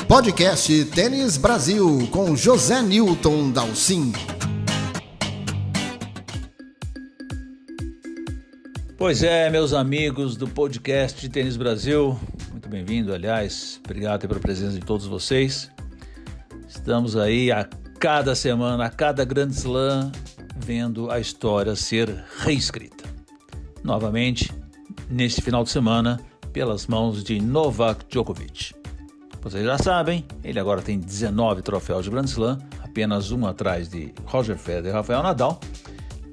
Podcast Tênis Brasil com José Newton Dalcin. Pois é, meus amigos do podcast Tênis Brasil, muito bem-vindo, aliás, obrigado pela presença de todos vocês. Estamos aí a cada semana, a cada Grand Slam, vendo a história ser reescrita. Novamente, neste final de semana, pelas mãos de Novak Djokovic. Vocês já sabem, ele agora tem 19 troféus de Grand Slam, apenas um atrás de Roger Federer e Rafael Nadal.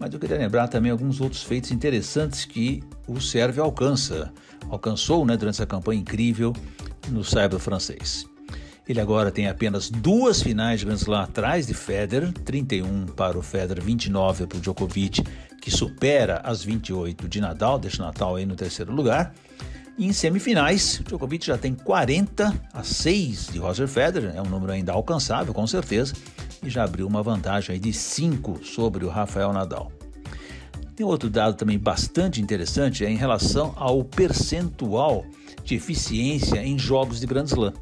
Mas eu queria lembrar também alguns outros feitos interessantes que o sérvio alcançou durante essa campanha incrível no saibro francês. Ele agora tem apenas 2 finais de Grand Slam atrás de Federer, 31 para o Federer, 29 para o Djokovic, que supera as 28 de Nadal, deixa o Nadal aí no terceiro lugar. E em semifinais, o Djokovic já tem 40-6 de Roger Federer, é um número ainda alcançável, com certeza, e já abriu uma vantagem aí de 5 sobre o Rafael Nadal. Tem outro dado também bastante interessante, em relação ao percentual de eficiência em jogos de Grand Slam.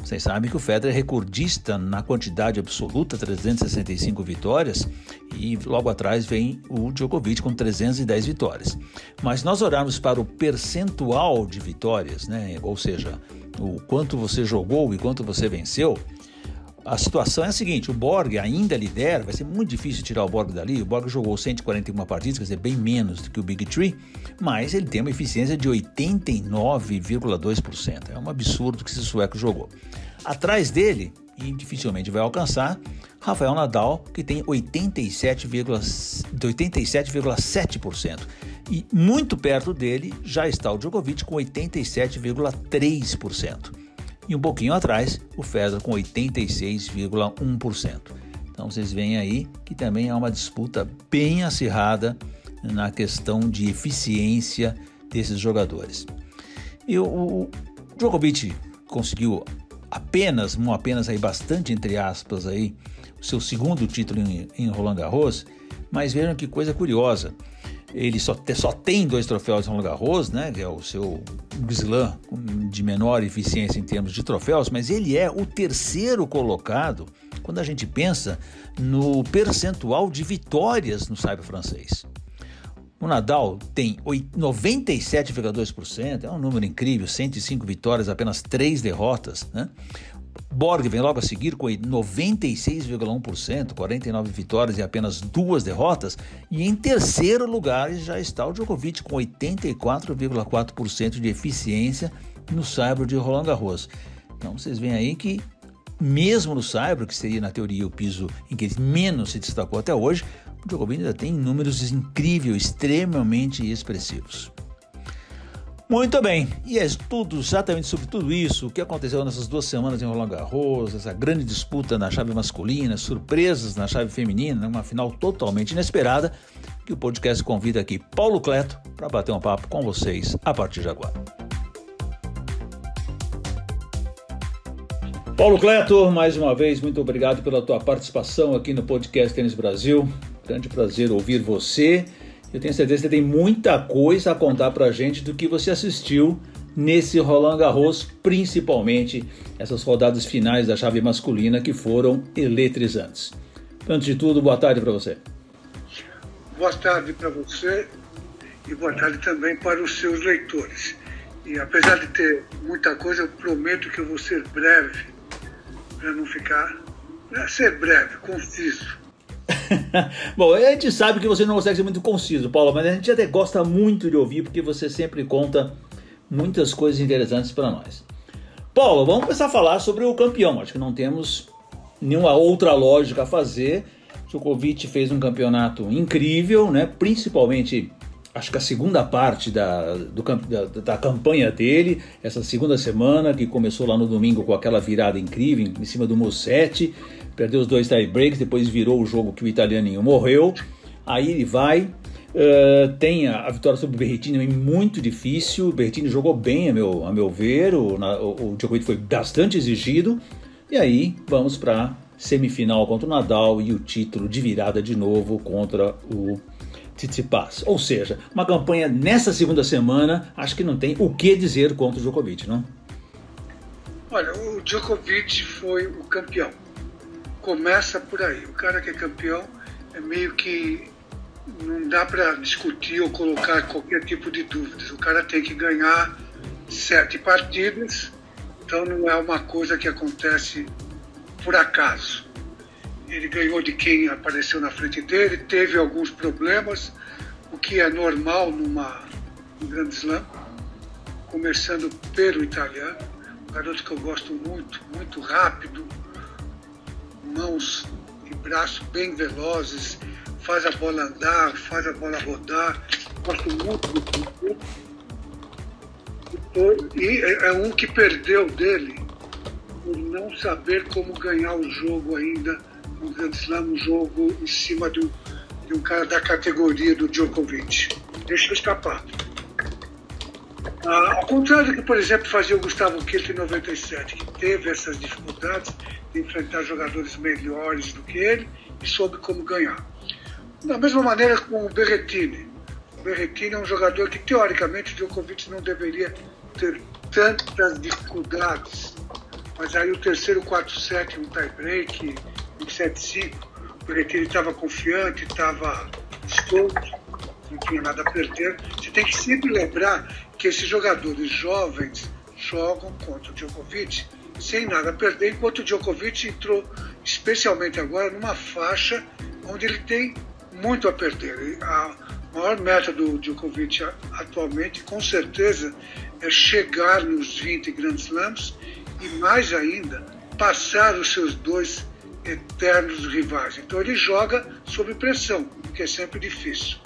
Vocês sabem que o Federer é recordista na quantidade absoluta, 365 vitórias, e logo atrás vem o Djokovic com 310 vitórias. Mas se nós olharmos para o percentual de vitórias, ou seja, o quanto você jogou e quanto você venceu, a situação é a seguinte: o Borg ainda lidera, vai ser muito difícil tirar o Borg dali. O Borg jogou 141 partidas, quer dizer, bem menos do que o Big Three, mas ele tem uma eficiência de 89,2%. É um absurdo que esse sueco jogou. Atrás dele, e dificilmente vai alcançar, Rafael Nadal, que tem 87,7%. E muito perto dele já está o Djokovic com 87,3%. E um pouquinho atrás, o Federer com 86,1%. Então vocês veem aí que também há uma disputa bem acirrada na questão de eficiência desses jogadores. E o Djokovic conseguiu apenas aí bastante entre aspas aí, o seu segundo título em Roland Garros, mas vejam que coisa curiosa. Ele só tem 2 troféus em Roland Garros, que é o seu Slam de menor eficiência em termos de troféus, mas ele é o terceiro colocado quando a gente pensa no percentual de vitórias no saibro francês. O Nadal tem 97,2%, é um número incrível, 105 vitórias, apenas 3 derrotas, Borg vem logo a seguir com 96,1%, 49 vitórias e apenas 2 derrotas. E em terceiro lugar já está o Djokovic com 84,4% de eficiência no saibro de Roland Garros. Então vocês veem aí que mesmo no saibro, que seria na teoria o piso em que ele menos se destacou até hoje, o Djokovic ainda tem números incríveis, extremamente expressivos. Muito bem, e é tudo exatamente sobre tudo isso, o que aconteceu nessas 2 semanas em Roland Garros, essa grande disputa na chave masculina, surpresas na chave feminina, uma final totalmente inesperada, que o podcast convida aqui Paulo Cleto para bater um papo com vocês a partir de agora. Paulo Cleto, mais uma vez, muito obrigado pela tua participação aqui no podcast Tênis Brasil, grande prazer ouvir você. Eu tenho certeza que você tem muita coisa a contar pra gente do que você assistiu nesse Roland Garros, principalmente essas rodadas finais da chave masculina que foram eletrizantes. Antes de tudo, boa tarde para você. Boa tarde para você e boa tarde também para os seus leitores. E apesar de ter muita coisa, eu prometo que eu vou ser breve, para não ficar... ser breve, conciso. Bom, a gente sabe que você não consegue ser muito conciso, Paulo, mas a gente até gosta muito de ouvir, porque você sempre conta muitas coisas interessantes para nós. Paulo, vamos começar a falar sobre o campeão. Acho que não temos nenhuma outra lógica a fazer. Djokovic fez um campeonato incrível, principalmente, acho que a segunda parte da campanha dele, essa segunda semana, que começou lá no domingo com aquela virada incrível em cima do Musetti. Perdeu os 2 tie-breaks, depois virou o jogo que o italianinho morreu. Aí ele vai, tem a vitória sobre o Berrettini, muito difícil. O Berrettini jogou bem, a meu ver. O Djokovic foi bastante exigido. E aí vamos para semifinal contra o Nadal e o título de virada de novo contra o Tsitsipas. Ou seja, uma campanha nessa segunda semana, acho que não tem o que dizer contra o Djokovic, não? Olha, o Djokovic foi o campeão. Começa por aí. O cara que é campeão é meio que não dá para discutir ou colocar qualquer tipo de dúvidas. O cara tem que ganhar 7 partidas, então não é uma coisa que acontece por acaso. Ele ganhou de quem apareceu na frente dele, teve alguns problemas, o que é normal num grande slam, começando pelo italiano, um garoto que eu gosto muito, muito rápido, mãos e braços bem velozes, faz a bola andar, faz a bola rodar, gosto muito do jogo. E é um que perdeu dele por não saber como ganhar o jogo ainda no Grand Slam, um jogo em cima de um cara da categoria do Djokovic. Deixou escapar. Ao contrário do que, por exemplo, fazia o Gustavo Kirten em 97, que teve essas dificuldades de enfrentar jogadores melhores do que ele e soube como ganhar. Da mesma maneira com o Berrettini. O Berrettini é um jogador que, teoricamente, o Djokovic não deveria ter tantas dificuldades. Mas aí o terceiro 4-7, um tie-break, um 7-5, o Berrettini estava confiante, estava solto, não tinha nada a perder. Você tem que sempre lembrar que esses jogadores jovens jogam contra o Djokovic sem nada a perder, enquanto o Djokovic entrou, especialmente agora, numa faixa onde ele tem muito a perder. A maior meta do Djokovic atualmente, com certeza, é chegar nos 20 Grand Slams e, mais ainda, passar os seus 2 eternos rivais. Então ele joga sob pressão, o que é sempre difícil.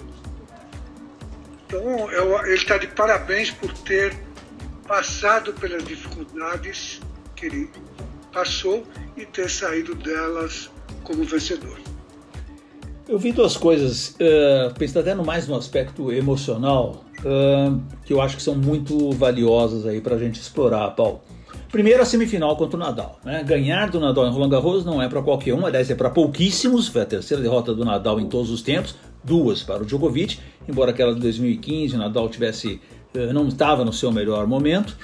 Então ele está de parabéns por ter passado pelas dificuldades que ele passou e ter saído delas como vencedor. Eu vi 2 coisas, pensando até mais no aspecto emocional, que eu acho que são muito valiosas aí para a gente explorar, Paulo. Primeiro, a semifinal contra o Nadal, né? Ganhar do Nadal em Roland Garros não é para qualquer um, aliás, é para pouquíssimos. Foi a terceira derrota do Nadal em todos os tempos, 2 para o Djokovic, embora aquela de 2015 o Nadal não estava no seu melhor momento,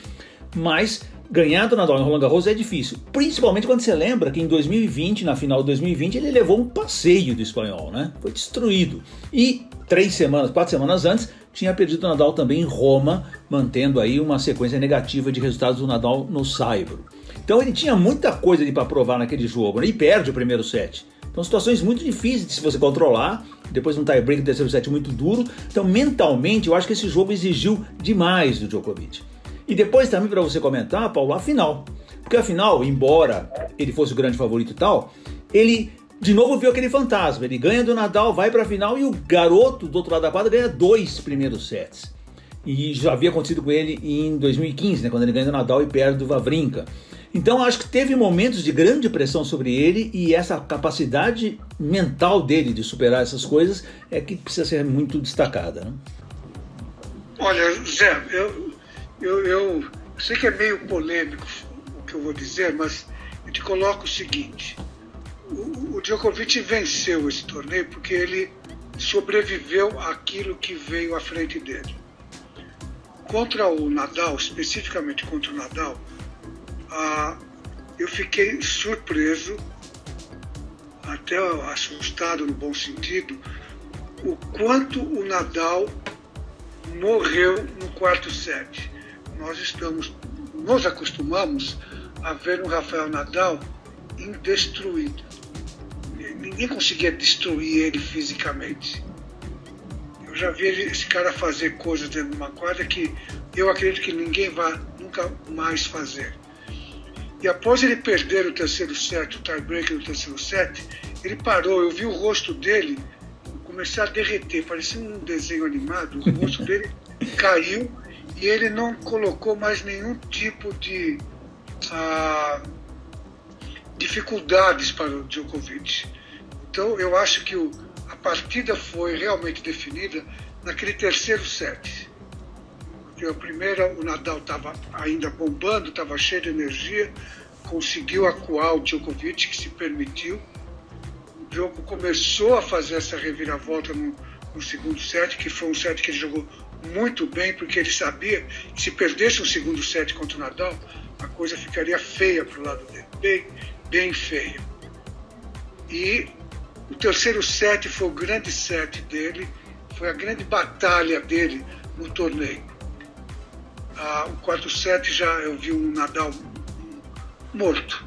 mas ganhar do Nadal em Roland Garros é difícil, principalmente quando você lembra que em 2020, na final de 2020, ele levou um passeio do espanhol, né? Foi destruído. E 4 semanas antes, tinha perdido o Nadal também em Roma, mantendo aí uma sequência negativa de resultados do Nadal no saibro. Então ele tinha muita coisa para provar naquele jogo, né? E perde o primeiro set. Então situações muito difíceis de se você controlar, depois um tie-break do terceiro set muito duro. Então mentalmente eu acho que esse jogo exigiu demais do Djokovic. E depois também para você comentar, Paulo, a final. Porque a final, embora ele fosse o grande favorito e tal, ele de novo viu aquele fantasma. Ele ganha do Nadal, vai para a final e o garoto do outro lado da quadra ganha 2 primeiros sets. E já havia acontecido com ele em 2015, né, quando ele ganha do Nadal e perde do Wawrinka. Então acho que teve momentos de grande pressão sobre ele e essa capacidade mental dele de superar essas coisas é que precisa ser muito destacada, né? Olha, Zé, eu sei que é meio polêmico o que eu vou dizer, mas eu te coloco o seguinte. O Djokovic venceu esse torneio porque ele sobreviveu àquilo que veio à frente dele. Contra o Nadal, especificamente contra o Nadal, eu fiquei surpreso, até assustado no bom sentido, o quanto o Nadal morreu no quarto set. Nós acostumamos a ver um Rafael Nadal indestruído. Ninguém conseguia destruir ele fisicamente. Eu já vi esse cara fazer coisas dentro de uma quadra que eu acredito que ninguém vai nunca mais fazer. E após ele perder o terceiro set, o tie-break do terceiro set, ele parou. Eu vi o rosto dele começar a derreter, parecia um desenho animado. O rosto dele caiu e ele não colocou mais nenhum tipo de dificuldades para o Djokovic. Então eu acho que a partida foi realmente definida naquele terceiro set. Porque a primeira, o Nadal estava ainda bombando, estava cheio de energia, conseguiu acuar o Djokovic, que se permitiu. O jogo começou a fazer essa reviravolta no segundo set, que foi um set que ele jogou muito bem, porque ele sabia que se perdesse o segundo set contra o Nadal, a coisa ficaria feia para o lado dele, bem feia. E o terceiro set foi o grande set dele, foi a grande batalha dele no torneio. O quarto set já eu vi um Nadal morto.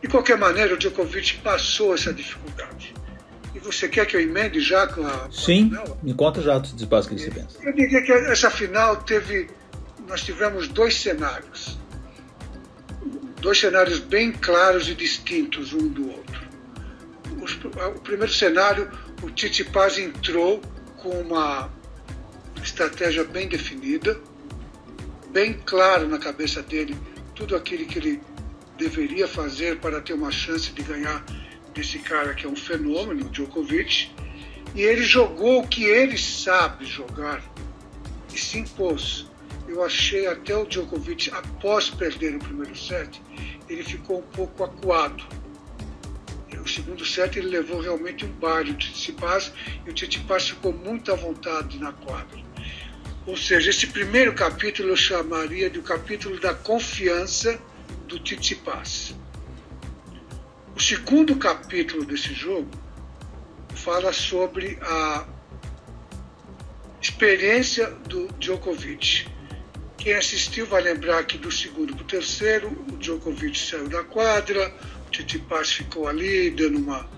De qualquer maneira, o Djokovic passou essa dificuldade. E você quer que eu emende já com a Sim, final? me conta já os espaços que você pensa. Eu diria que essa final nós tivemos dois cenários bem claros e distintos um do outro. O primeiro cenário, o Tsitsipas entrou com uma estratégia bem definida, bem claro na cabeça dele, tudo aquilo que ele deveria fazer para ter uma chance de ganhar desse cara que é um fenômeno, o Djokovic, e ele jogou o que ele sabe jogar e se impôs. Eu achei até o Djokovic, após perder o primeiro set, ele ficou um pouco acuado. O segundo set ele levou realmente um baile, o Tsitsipas, e o Tsitsipas ficou muito à vontade na quadra. Ou seja, esse primeiro capítulo eu chamaria de o capítulo da confiança do Tsitsipas. O segundo capítulo desse jogo fala sobre a experiência do Djokovic. Quem assistiu vai lembrar que do segundo para o terceiro, o Djokovic saiu da quadra, o Tsitsipas ficou ali, dando uma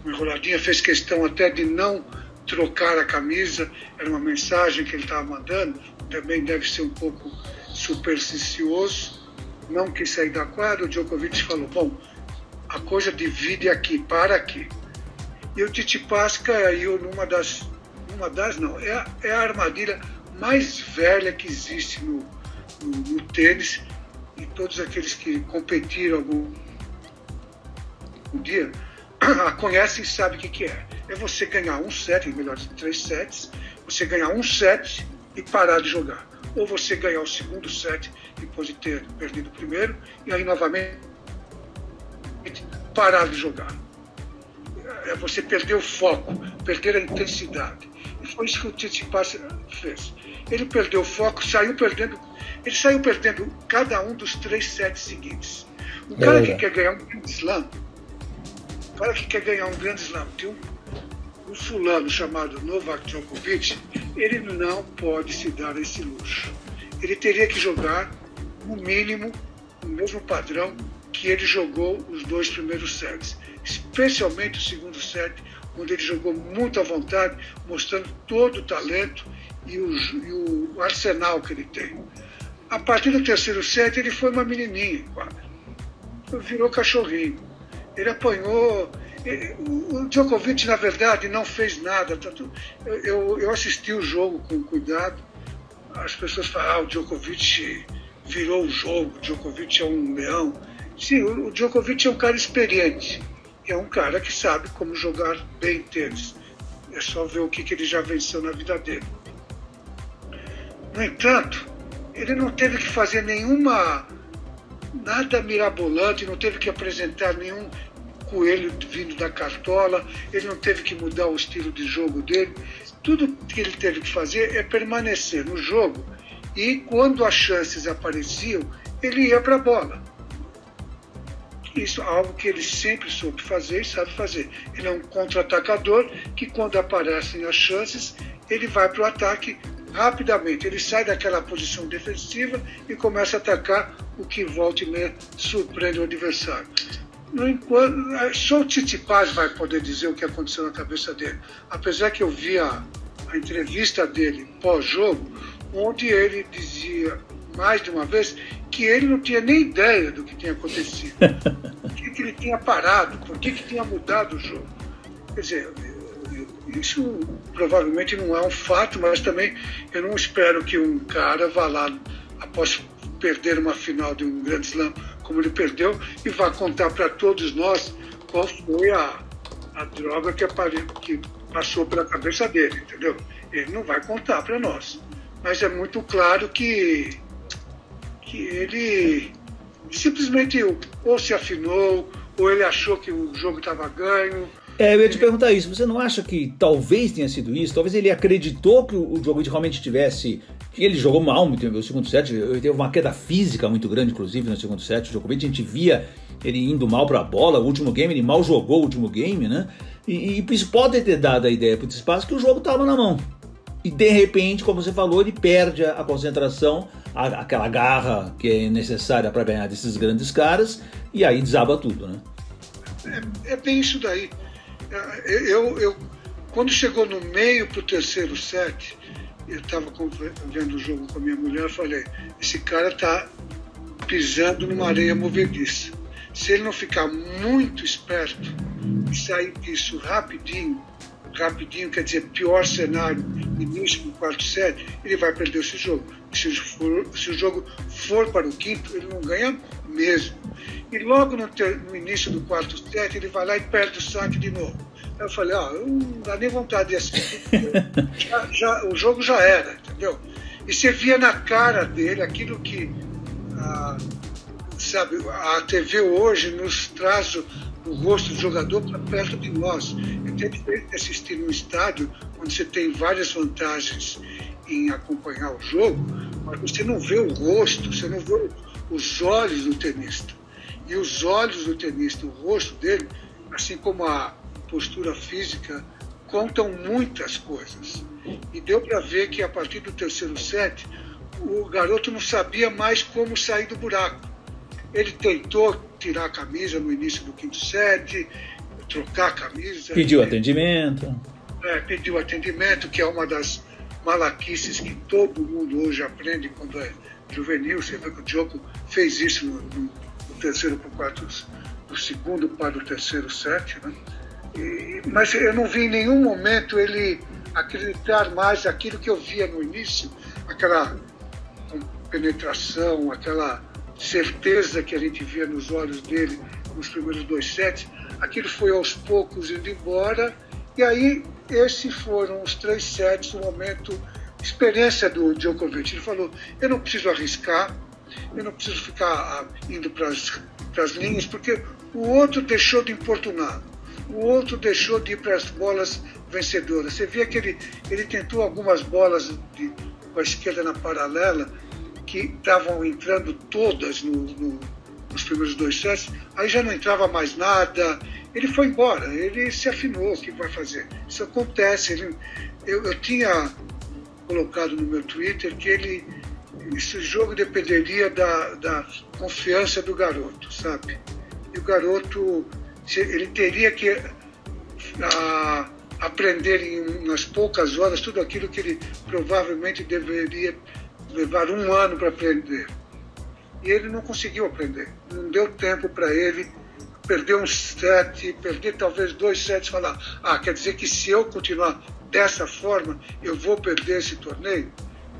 enroladinha, fez questão até de não trocar a camisa, era uma mensagem que ele estava mandando, também deve ser um pouco supersticioso, não quis sair da quadra, o Djokovic falou, bom, a coisa divide aqui, para aqui. E o Tsitsipas caiu é a armadilha mais velha que existe no tênis, e todos aqueles que competiram algum dia a conhecem e sabem o que é. É você ganhar um set, melhor de 3 sets, você ganhar um set e parar de jogar. Ou você ganhar o segundo set depois de ter perdido o primeiro, e aí novamente parar de jogar. É você perder o foco, perder a intensidade. E foi isso que o Tsitsipas fez. Ele perdeu o foco, ele saiu perdendo cada um dos 3 sets seguintes. O cara que quer ganhar um grande slam, tem um fulano chamado Novak Djokovic, ele não pode se dar esse luxo. Ele teria que jogar, no mínimo, o mesmo padrão que ele jogou os 2 primeiros sets, especialmente o segundo set, onde ele jogou muito à vontade, mostrando todo o talento e o arsenal que ele tem. A partir do terceiro set, ele foi uma menininha em quadra. Virou cachorrinho. Ele apanhou. O Djokovic, na verdade, não fez nada. Eu assisti o jogo com cuidado. As pessoas falam, o Djokovic virou o jogo, o Djokovic é um leão. Sim, o Djokovic é um cara experiente. É um cara que sabe como jogar bem tênis. É só ver o que ele já venceu na vida dele. No entanto, ele não teve que fazer nada mirabolante, não teve que apresentar nenhum coelho vindo da cartola, ele não teve que mudar o estilo de jogo dele. Tudo que ele teve que fazer é permanecer no jogo, e quando as chances apareciam, ele ia para a bola. Isso é algo que ele sempre soube fazer e sabe fazer. Ele é um contra-atacador que, quando aparecem as chances, ele vai para o ataque rapidamente. Ele sai daquela posição defensiva e começa a atacar, o que volta e meia surpreende o adversário. Só o Tsitsipas vai poder dizer o que aconteceu na cabeça dele. Apesar que eu vi a entrevista dele pós-jogo, onde ele dizia mais de uma vez que ele não tinha nem ideia do que tinha acontecido. Por que ele tinha parado, por que tinha mudado o jogo. Quer dizer, isso provavelmente não é um fato, mas também eu não espero que um cara vá lá após perder uma final de um Grand Slam como ele perdeu e vá contar para todos nós qual foi a droga que passou pela cabeça dele, entendeu? Ele não vai contar para nós. Mas é muito claro que ele simplesmente ou se afinou, ou ele achou que o jogo estava ganho. Eu ia te perguntar isso. Você não acha que talvez tenha sido isso? Talvez ele acreditou que o Djokovic realmente tivesse Ele jogou mal no segundo set, teve uma queda física muito grande, inclusive, no segundo set. O Djokovic, a gente via ele indo mal para a bola. O último game, ele mal jogou o último game, né? E isso pode ter dado a ideia para o espaço que o jogo estava na mão. E de repente, como você falou, ele perde a concentração, aquela garra que é necessária para ganhar desses grandes caras, e aí desaba tudo, né? É bem isso daí. Quando chegou no meio para o terceiro set, eu estava vendo o jogo com a minha mulher, falei, esse cara está pisando numa areia movediça. Se ele não ficar muito esperto e sair disso rapidinho, quer dizer, pior cenário, início do quarto set, ele vai perder esse jogo. Se o jogo for para o quinto, ele não ganha mesmo. E logo no início do quarto set, ele vai lá e perde o saque de novo. Eu falei, não dá nem vontade de assistir. O jogo já era, entendeu? E você via na cara dele aquilo que a TV hoje nos traz o rosto do jogador para perto de nós. É diferente assistir num estádio onde você tem várias vantagens em acompanhar o jogo, mas você não vê o rosto, você não vê os olhos do tenista. E os olhos do tenista, o rosto dele, assim como a postura física, contam muitas coisas. E deu para ver que a partir do terceiro set, o garoto não sabia mais como sair do buraco. Ele tentou tirar a camisa no início do quinto set, trocar a camisa. Pediu atendimento. Pediu atendimento, que é uma das malaquices que todo mundo hoje aprende quando é juvenil. Você vê que o Djoko fez isso no terceiro para o quarto, do segundo para o terceiro set, né? Mas eu não vi em nenhum momento ele acreditar mais aquilo que eu via no início, aquela penetração, aquela certeza que a gente via nos olhos dele nos primeiros dois sets. Aquilo foi aos poucos indo embora, e aí esses foram os 3 sets, o momento, experiência do Djokovic. Ele falou, eu não preciso arriscar, eu não preciso ficar indo para as linhas, porque o outro deixou de importunar, o outro deixou de ir para as bolas vencedoras. Você via que ele tentou algumas bolas com a esquerda na paralela, que estavam entrando todas nos primeiros 2 sets, aí já não entrava mais nada, ele foi embora, ele se afinou, o que vai fazer? Isso acontece. Eu tinha colocado no meu Twitter que esse jogo dependeria da confiança do garoto, sabe? E o garoto, ele teria que aprender nas poucas horas tudo aquilo que ele provavelmente deveria levar 1 ano para aprender. E ele não conseguiu aprender. Não deu tempo para ele. Perdeu um set, perder talvez 2 sets, falar, quer dizer que se eu continuar dessa forma, eu vou perder esse torneio?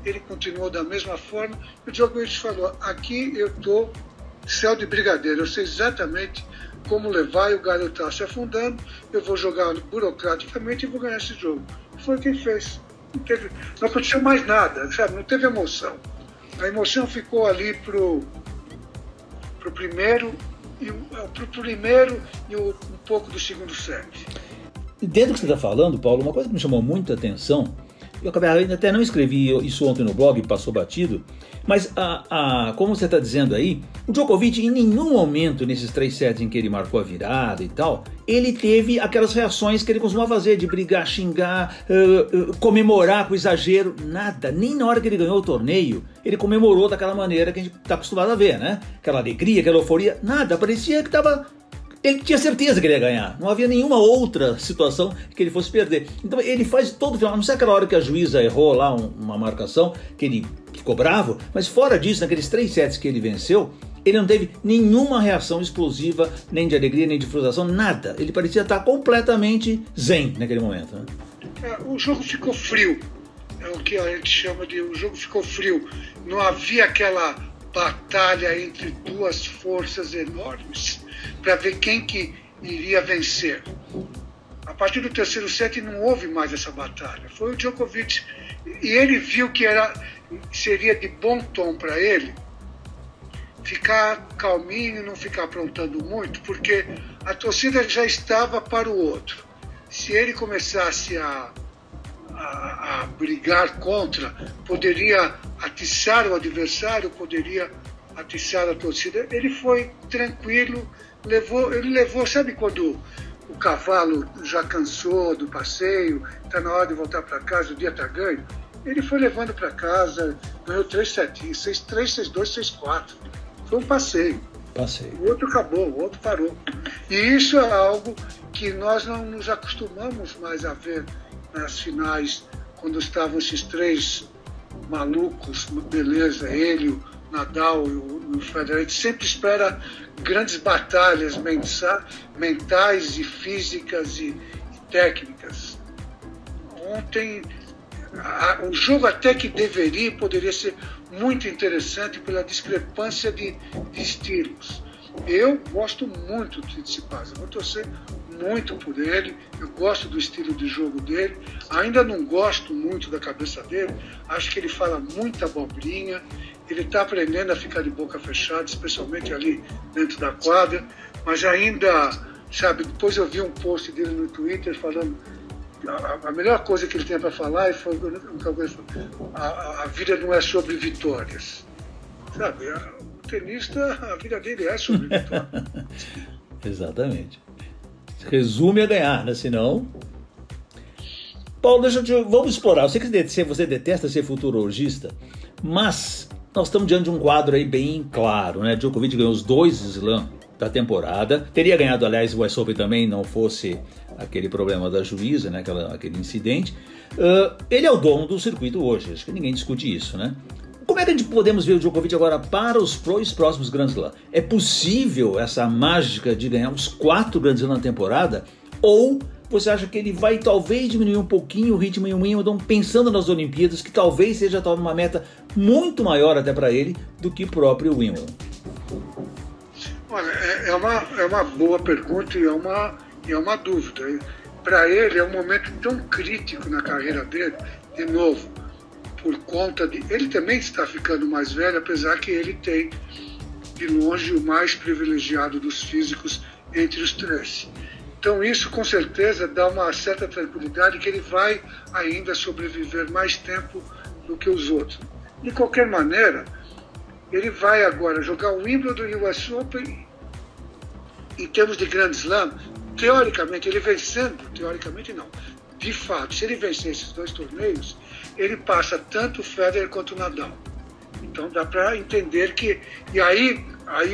Ele continuou da mesma forma. E o Djokovic falou, aqui eu estou céu de brigadeiro, eu sei exatamente como levar, e o garoto está se afundando, eu vou jogar burocraticamente e vou ganhar esse jogo. Foi o que ele fez. Não aconteceu mais nada, sabe? Não teve emoção. A emoção ficou ali pro primeiro e um pouco do segundo set. Dentro do que você está falando, Paulo, uma coisa que me chamou muita atenção, eu até não escrevi isso ontem no blog, passou batido, mas como você está dizendo aí, o Djokovic em nenhum momento nesses 3 sets em que ele marcou a virada e tal, ele teve aquelas reações que ele costuma fazer, de brigar, xingar, comemorar com exagero, nada, nem na hora que ele ganhou o torneio, ele comemorou daquela maneira que a gente está acostumado a ver, né? Aquela alegria, aquela euforia, nada, parecia que ele tinha certeza que ele ia ganhar. Não havia nenhuma outra situação que ele fosse perder. Então ele faz todo o final. Não sei aquela hora que a juíza errou lá uma marcação, que ele ficou bravo. Mas fora disso, naqueles 3 sets que ele venceu, ele não teve nenhuma reação explosiva, nem de alegria, nem de frustração, nada. Ele parecia estar completamente zen naquele momento, né? O jogo ficou frio. É o que a gente chama o jogo ficou frio. Não havia aquela batalha entre 2 forças enormes para ver quem que iria vencer. A partir do terceiro set não houve mais essa batalha. Foi o Djokovic, e ele viu que seria de bom tom para ele ficar calminho, não ficar aprontando muito, porque a torcida já estava para o outro. Se ele começasse a a brigar contra, poderia atiçar o adversário, poderia atiçar a torcida. Ele foi tranquilo, ele levou, sabe quando o cavalo já cansou do passeio, está na hora de voltar para casa, o dia está ganho? Ele foi levando para casa, ganhou 3 setinhos, 6-3, 6-2, 6-4. Foi um passeio. O outro acabou, o outro parou. E isso é algo que nós não nos acostumamos mais a ver nas finais, quando estavam esses 3 malucos, beleza, ele, o Nadal e o Federer. A gente sempre espera grandes batalhas mentais e físicas e técnicas. Ontem, o jogo até que poderia ser muito interessante pela discrepância de estilos. Eu gosto muito do Tsitsipas, eu vou torcer muito por ele, eu gosto do estilo de jogo dele, ainda não gosto muito da cabeça dele, acho que ele fala muita abobrinha, ele está aprendendo a ficar de boca fechada, especialmente ali dentro da quadra, mas ainda, sabe, depois eu vi um post dele no Twitter falando a melhor coisa que ele tem para falar foi a vida não é sobre vitórias, sabe? O tenista, a vida dele é sobre vitórias. Exatamente. Resume a ganhar, né? Senão... Paulo, vamos explorar. Eu sei que você detesta ser futurologista, mas nós estamos diante de um quadro aí bem claro, né? Djokovic ganhou os 2 Slam da temporada. Teria ganhado, aliás, o US Open também, não fosse aquele problema da juíza, né? Aquele incidente. Ele é o dono do circuito hoje, acho que ninguém discute isso, né? Como é que a gente podemos ver o Djokovic agora para os próximos Grand Slam? É possível essa mágica de ganhar uns 4 Grand Slam na temporada? Ou você acha que ele vai talvez diminuir um pouquinho o ritmo em Wimbledon, pensando nas Olimpíadas, que talvez seja uma meta muito maior até para ele do que o próprio Wimbledon? Olha, é uma boa pergunta e é uma dúvida. Para ele é um momento tão crítico na carreira dele, de novo, por conta de... Ele também está ficando mais velho, apesar que ele tem, de longe, o mais privilegiado dos físicos entre os 3. Então isso, com certeza, dá uma certa tranquilidade que ele vai ainda sobreviver mais tempo do que os outros. De qualquer maneira, ele vai agora jogar o Wimbledon e o US Open. Em termos de Grand Slam, teoricamente, ele vencendo, teoricamente não, de fato, se ele vencer esses 2 torneios, ele passa tanto o Federer quanto o Nadal. Então dá para entender que... E aí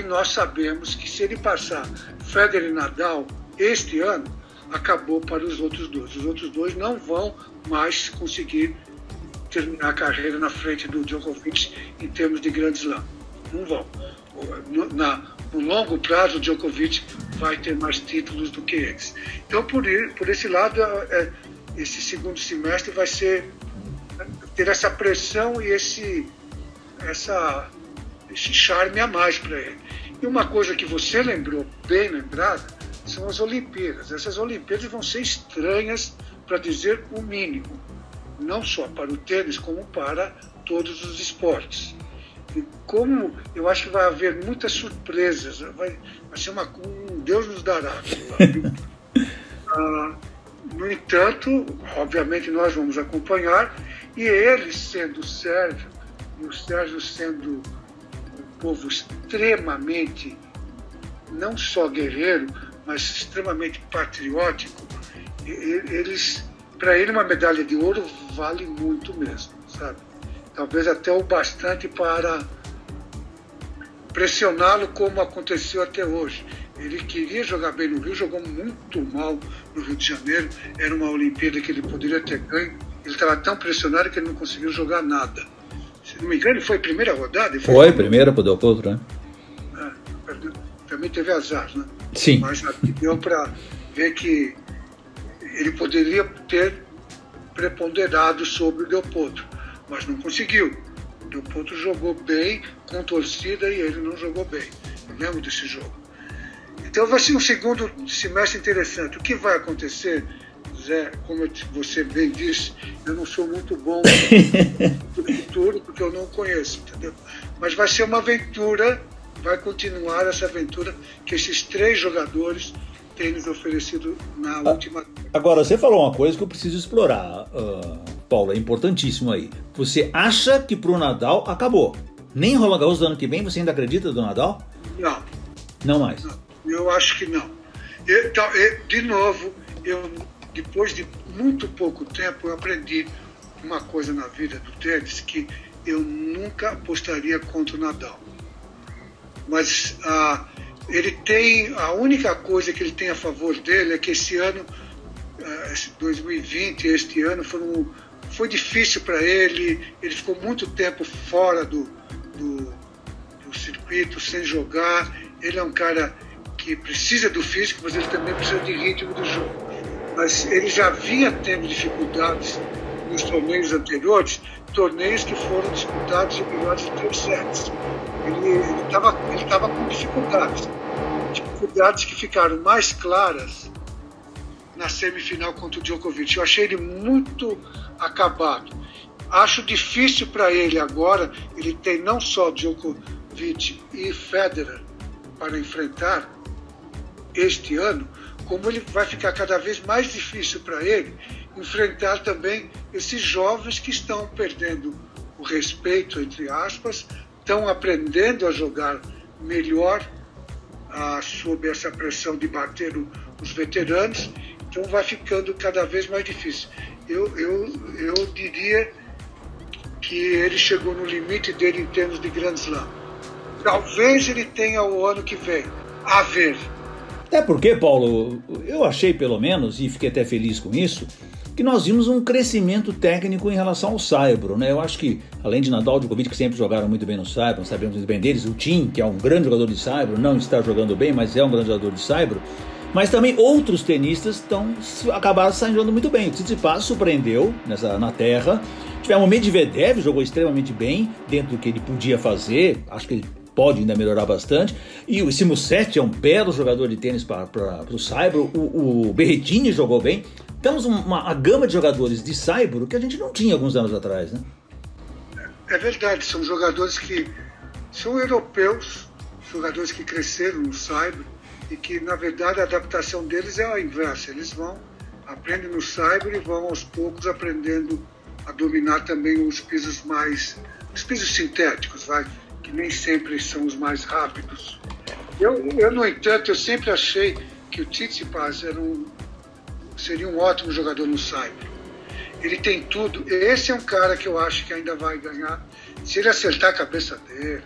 nós sabemos que se ele passar Federer e Nadal este ano, acabou para os outros 2. Os outros 2 não vão mais conseguir terminar a carreira na frente do Djokovic em termos de Grand Slam. Não vão. No longo prazo, o Djokovic vai ter mais títulos do que eles. Então, por esse lado, esse segundo semestre vai ter essa pressão e esse charme a mais para ele. E uma coisa que você lembrou, bem lembrada, são as Olimpíadas. Essas Olimpíadas vão ser estranhas, para dizer o mínimo, não só para o tênis, como para todos os esportes. E como eu acho que vai haver muitas surpresas, vai ser Deus nos dará. No entanto, obviamente nós vamos acompanhar, e ele sendo sérvio, e o Sérgio sendo um povo extremamente, não só guerreiro, mas extremamente patriótico, para ele uma medalha de ouro vale muito mesmo, sabe? Talvez até o bastante para pressioná-lo, como aconteceu até hoje. Ele queria jogar bem no Rio, jogou muito mal no Rio de Janeiro, era uma Olimpíada que ele poderia ter ganho, ele estava tão pressionado que ele não conseguiu jogar nada. Se não me engano, ele foi a primeira rodada? Foi primeira para o Del Potro, né? Também teve azar, né? Sim. Mas deu para ver que ele poderia ter preponderado sobre o Del Potro, mas não conseguiu. O Del Potro jogou bem com torcida e ele não jogou bem. Eu lembro desse jogo. Então vai ser um segundo semestre interessante. O que vai acontecer, Zé, como você bem disse, eu não sou muito bom no futuro porque eu não conheço, entendeu? Mas vai ser uma aventura, vai continuar essa aventura que esses 3 jogadores têm nos oferecido na última... Agora, você falou uma coisa que eu preciso explorar, Paulo, é importantíssimo aí. Você acha que pro Nadal acabou? Nem Roland Garros do ano que vem você ainda acredita do Nadal? Não. Não mais? Não. Eu acho que não. De novo, depois de muito pouco tempo, eu aprendi uma coisa na vida do tênis, que eu nunca apostaria contra o Nadal. Mas ele tem, a única coisa que ele tem a favor dele é que esse ano, 2020, este ano, foi difícil para ele ficou muito tempo fora do circuito, sem jogar. Ele é um cara que precisa do físico, mas ele também precisa de ritmo do jogo. Mas ele já vinha tendo dificuldades nos torneios anteriores, torneios que foram disputados em melhores de 3 sets. Ele estava com dificuldades que ficaram mais claras na semifinal contra o Djokovic. Eu achei ele muito acabado. Acho difícil para ele agora, ele tem não só Djokovic e Federer para enfrentar este ano, como ele vai ficar cada vez mais difícil para ele enfrentar também esses jovens que estão perdendo o respeito, entre aspas, estão aprendendo a jogar melhor sob essa pressão de bater os veteranos, então vai ficando cada vez mais difícil. Eu diria que ele chegou no limite dele em termos de Grand Slam. Talvez ele tenha o ano que vem, a ver. Até porque, Paulo, eu achei pelo menos, e fiquei até feliz com isso, que nós vimos um crescimento técnico em relação ao saibro, né? Eu acho que, além de Nadal e Djokovic, que sempre jogaram muito bem no saibro, sabemos muito bem deles, o Thiem, que é um grande jogador de saibro, não está jogando bem, mas é um grande jogador de saibro, mas também outros tenistas acabaram saindo muito bem. O Tsitsipas surpreendeu na terra, tivemos o Medvedev, jogou extremamente bem, dentro do que ele podia fazer, acho que ele pode ainda melhorar bastante, e o Simuset é um belo jogador de tênis para o saibro, o Berrettini jogou bem. Temos uma gama de jogadores de saibro que a gente não tinha alguns anos atrás, né? É verdade, são jogadores que são europeus, jogadores que cresceram no saibro e que, na verdade, a adaptação deles é a inversa. Eles aprendem no saibro e vão aos poucos aprendendo a dominar também os pisos sintéticos, que nem sempre são os mais rápidos. Eu, no entanto, eu sempre achei que o Tsitsipas seria um ótimo jogador no saibro. Ele tem tudo. Esse é um cara que eu acho que ainda vai ganhar. Se ele acertar a cabeça dele,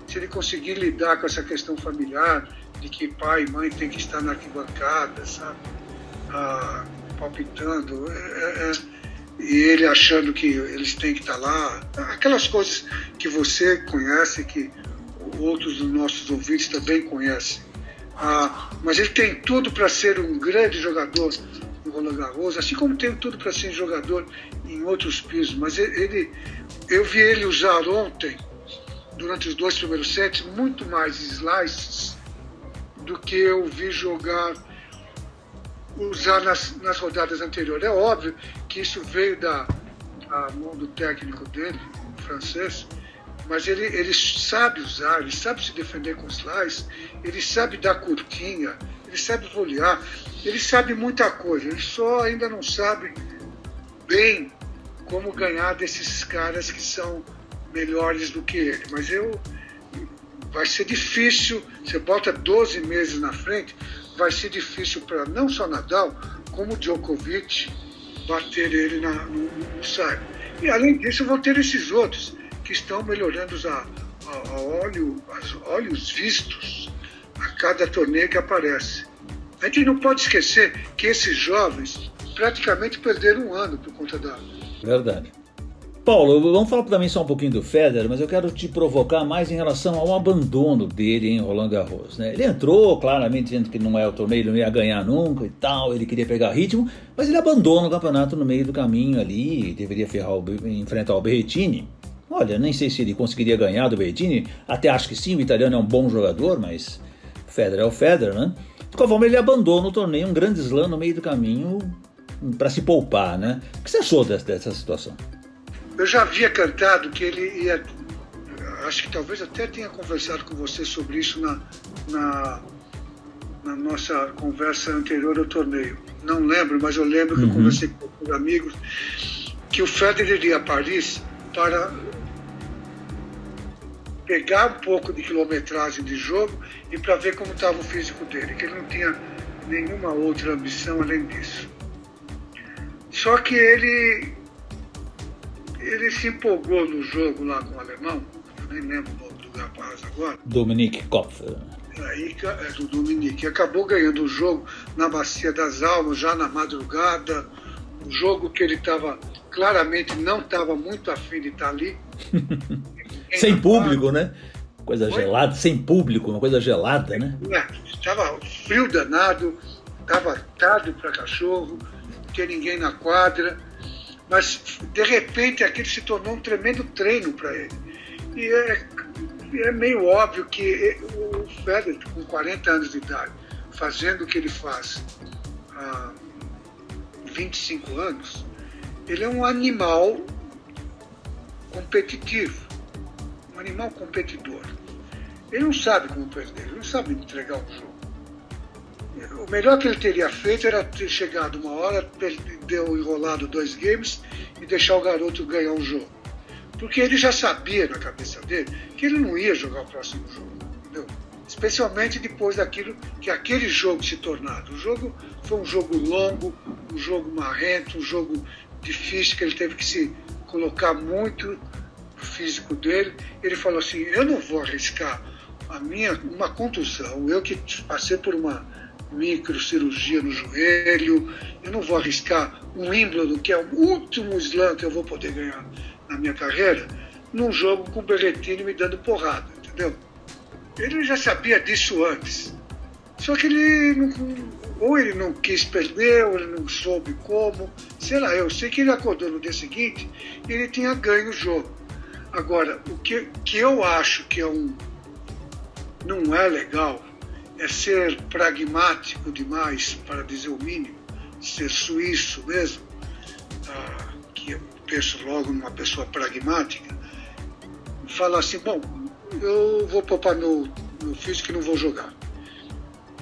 se ele conseguir lidar com essa questão familiar, de que pai e mãe tem que estar na arquibancada, sabe? Palpitando. E ele achando que eles têm que estar lá. Aquelas coisas que você conhece, que outros dos nossos ouvintes também conhecem. Mas ele tem tudo para ser um grande jogador no Roland Garros, assim como tem tudo para ser jogador em outros pisos. Mas eu vi ele usar ontem, durante os 2 primeiros sets, muito mais slices do que eu vi usar nas rodadas anteriores. É óbvio que isso veio da mão do técnico dele, francês, mas ele sabe usar, ele sabe se defender com slice, ele sabe dar curtinha, ele sabe volear, ele sabe muita coisa, ele só ainda não sabe bem como ganhar desses caras que são melhores do que ele. Mas vai ser difícil, você bota 12 meses na frente, vai ser difícil para não só Nadal, como Djokovic bater ele no saibro. E além disso, vão ter esses outros que estão melhorando olhos vistos a cada torneio que aparece. A gente não pode esquecer que esses jovens praticamente perderam um ano por conta da... Verdade. Paulo, vamos falar também só um pouquinho do Federer, mas eu quero te provocar mais em relação ao abandono dele em Roland Garros, né? Ele entrou claramente dizendo que não é o torneio, ele não ia ganhar nunca e tal, ele queria pegar ritmo, mas ele abandona o campeonato no meio do caminho ali, deveria enfrentar o Berrettini. Olha, nem sei se ele conseguiria ganhar do Berrettini, até acho que sim, o italiano é um bom jogador, mas o Federer é o Federer, né? De qualquer forma, ele abandona o torneio, um grande slam no meio do caminho para se poupar, né? O que você achou dessa situação? Eu já havia cantado que ele ia... Acho que talvez até tenha conversado com você sobre isso na nossa conversa anterior ao torneio. Não lembro, mas eu lembro que eu conversei com os amigos que o Federer iria a Paris para pegar um pouco de quilometragem de jogo e para ver como estava o físico dele, que ele não tinha nenhuma outra ambição além disso. Só que ele se empolgou no jogo lá com o alemão, eu nem lembro o nome do rapaz agora. Dominique Kopf. Aí, do Dominique. Acabou ganhando o jogo na Bacia das Almas, já na madrugada. Um jogo que ele claramente não estava muito afim de estar ali. Sem público, né? Coisa gelada, sem público, uma coisa gelada, né? Estava frio danado, estava tarde para cachorro, não tinha ninguém na quadra. Mas, de repente, aquilo se tornou um tremendo treino para ele. E é meio óbvio que o Federer, com 40 anos de idade, fazendo o que ele faz há 25 anos, ele é um animal competitivo, um animal competidor. Ele não sabe como perder, ele não sabe entregar um jogo. O melhor que ele teria feito era ter chegado uma hora, deu enrolado 2 games e deixar o garoto ganhar um jogo. Porque ele já sabia na cabeça dele que ele não ia jogar o próximo jogo, entendeu? Especialmente depois daquilo que aquele jogo se tornado. O jogo foi um jogo longo, um jogo marrento, um jogo difícil, que ele teve que se colocar muito no físico dele. Ele falou assim, eu não vou arriscar uma contusão, eu que passei por uma microcirurgia no joelho, eu não vou arriscar um Wimbledon, que é o último slam que eu vou poder ganhar na minha carreira, num jogo com o Berrettini me dando porrada, entendeu? Ele já sabia disso antes. Só que ele não quis perder, ou ele não soube como, sei lá, eu sei que ele acordou no dia seguinte e ele tinha ganho o jogo. Agora, o que eu acho que não é legal é ser pragmático demais, para dizer o mínimo, ser suíço mesmo, que eu penso logo numa pessoa pragmática, falar assim, bom, eu vou poupar meu físico e não vou jogar.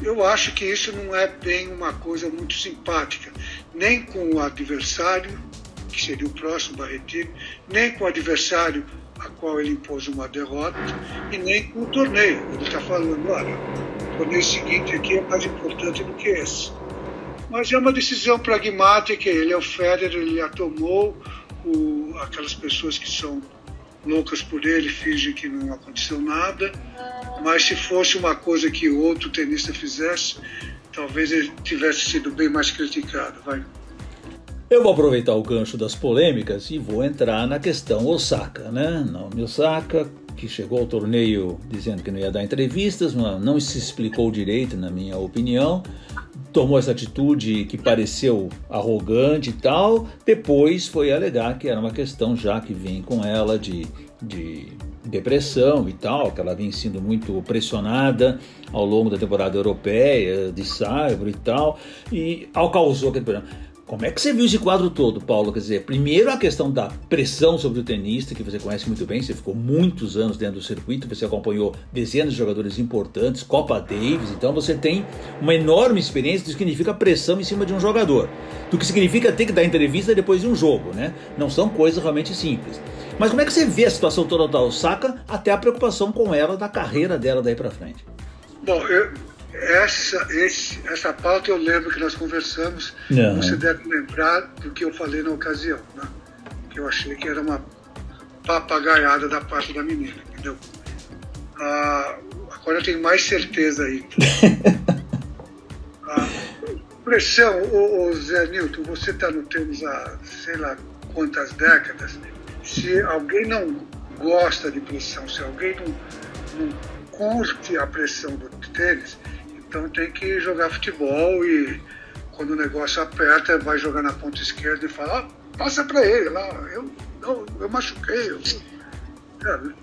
Eu acho que isso não é bem uma coisa muito simpática, nem com o adversário, que seria o próximo Berrettini, nem com o adversário a qual ele impôs uma derrota, e nem com o torneio. Ele está falando, olha, o torneio seguinte aqui é mais importante do que esse. Mas é uma decisão pragmática, ele é o Federer, ele a tomou, aquelas pessoas que são loucas por ele fingem que não aconteceu nada, mas se fosse uma coisa que outro tenista fizesse, talvez ele tivesse sido bem mais criticado. Eu vou aproveitar o gancho das polêmicas e vou entrar na questão Osaka, né? Naomi Osaka, que chegou ao torneio dizendo que não ia dar entrevistas, não se explicou direito, na minha opinião, tomou essa atitude que pareceu arrogante e tal, depois foi alegar que era uma questão já que vem com ela de depressão e tal, que ela vem sendo muito pressionada ao longo da temporada europeia, de Saibro e tal, e causou aquele problema. Como é que você viu esse quadro todo, Paulo? Quer dizer, primeiro a questão da pressão sobre o tenista, que você conhece muito bem, você ficou muitos anos dentro do circuito, você acompanhou dezenas de jogadores importantes, Copa Davis, então você tem uma enorme experiência do que significa pressão em cima de um jogador, do que significa ter que dar entrevista depois de um jogo, né? Não são coisas realmente simples. Mas como é que você vê a situação toda da Osaka, até a preocupação com ela, da carreira dela daí pra frente? Bom, essa pauta eu lembro que nós conversamos, você deve lembrar do que eu falei na ocasião, né? Que eu achei que era uma papagaiada da parte da menina, entendeu? Agora eu tenho mais certeza aí. Pressão, Zé Nilton, você está no tênis há sei lá quantas décadas, se alguém não gosta de pressão, se alguém não curte a pressão do tênis, então tem que jogar futebol e quando o negócio aperta, vai jogar na ponta esquerda e fala, passa para ele lá, eu machuquei. O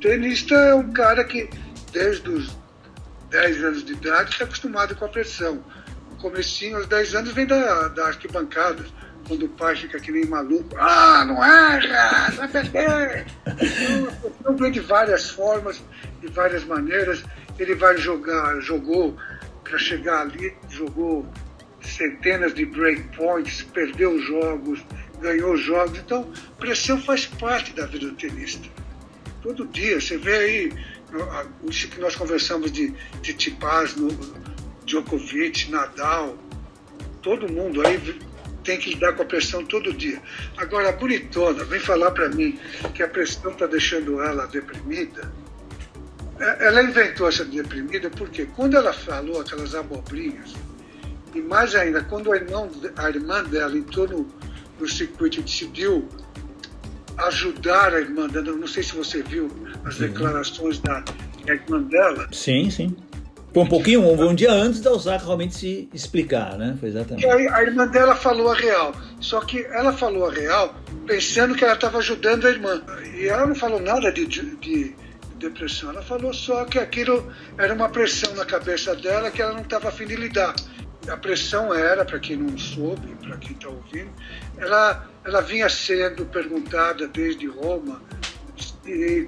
tenista é um cara que desde os 10 anos de idade está acostumado com a pressão. No comecinho, aos 10 anos, vem da arquibancada, quando o pai fica que nem maluco, não erra, vai perder. Então vem de várias formas, de várias maneiras, ele vai jogou para chegar ali, jogou centenas de breakpoints, perdeu jogos, ganhou jogos. Então, pressão faz parte da vida do tenista. Todo dia, você vê aí, isso que nós conversamos de Tsitsipas, Djokovic, Nadal, todo mundo aí tem que lidar com a pressão todo dia. Agora, a bonitona vem falar para mim que a pressão está deixando ela deprimida. Ela inventou essa deprimida porque quando ela falou aquelas abobrinhas, e mais ainda, quando a irmã dela entrou no circuito e decidiu ajudar a irmã dela, não sei se você viu as declarações da irmã dela. Sim, sim. Foi um dia antes da Osaka realmente se explicar, né? Foi exatamente. E aí a irmã dela falou a real. Só que ela falou a real pensando que ela estava ajudando a irmã. E ela não falou nada de depressão. Ela falou só que aquilo era uma pressão na cabeça dela que ela não estava a fim de lidar. A pressão era, para quem não soube, para quem está ouvindo, ela vinha sendo perguntada desde Roma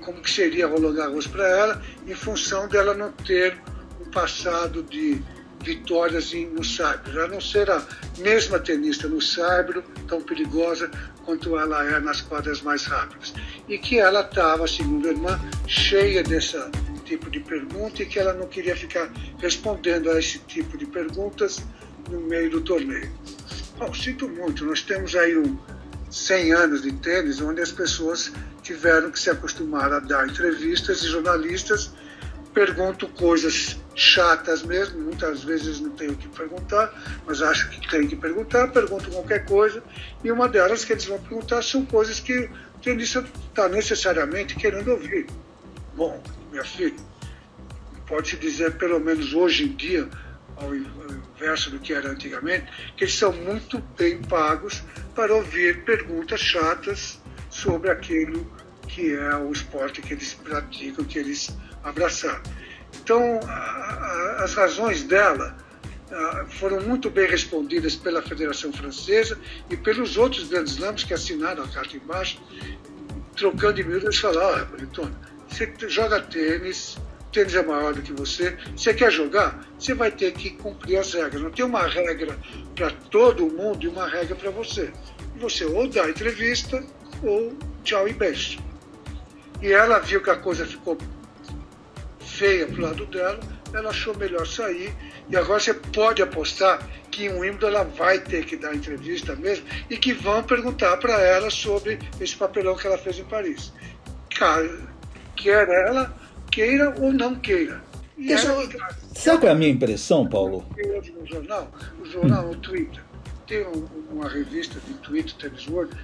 como que seria Roland Garros para ela, em função dela não ter um passado de vitórias no saibro. Ela não ser a mesma tenista no saibro, tão perigosa quanto ela é nas quadras mais rápidas. E que ela estava, segundo a irmã, cheia desse tipo de pergunta e que ela não queria ficar respondendo a esse tipo de perguntas no meio do torneio. Bom, sinto muito, nós temos aí 100 anos de tênis onde as pessoas tiveram que se acostumar a dar entrevistas e jornalistas perguntam coisas chatas mesmo, muitas vezes não tenho o que perguntar, mas acho que tem que perguntar, perguntam qualquer coisa, e uma delas que eles vão perguntar são coisas que o tenista está necessariamente querendo ouvir. Bom, minha filha, pode-se dizer, pelo menos hoje em dia, ao inverso do que era antigamente, que eles são muito bem pagos para ouvir perguntas chatas sobre aquilo que é o esporte que eles praticam, que eles abraçaram. Então, as razões dela foram muito bem respondidas pela Federação Francesa e pelos outros grandes slams que assinaram a carta embaixo, trocando de miúdos, falaram: Bonitona, você joga tênis, o tênis é maior do que você quer jogar, você vai ter que cumprir as regras. Não tem uma regra para todo mundo e uma regra para você. Você ou dá entrevista ou tchau e beijo. E ela viu que a coisa ficou feia pro lado dela, ela achou melhor sair, e agora você pode apostar que em Wimbledon ela vai ter que dar entrevista mesmo, e que vão perguntar para ela sobre esse papelão que ela fez em Paris. Quer ela queira ou não queira. Sabe qual é a minha impressão, Paulo? O jornal, o Twitter, tem uma revista de Twitter, Tennis World,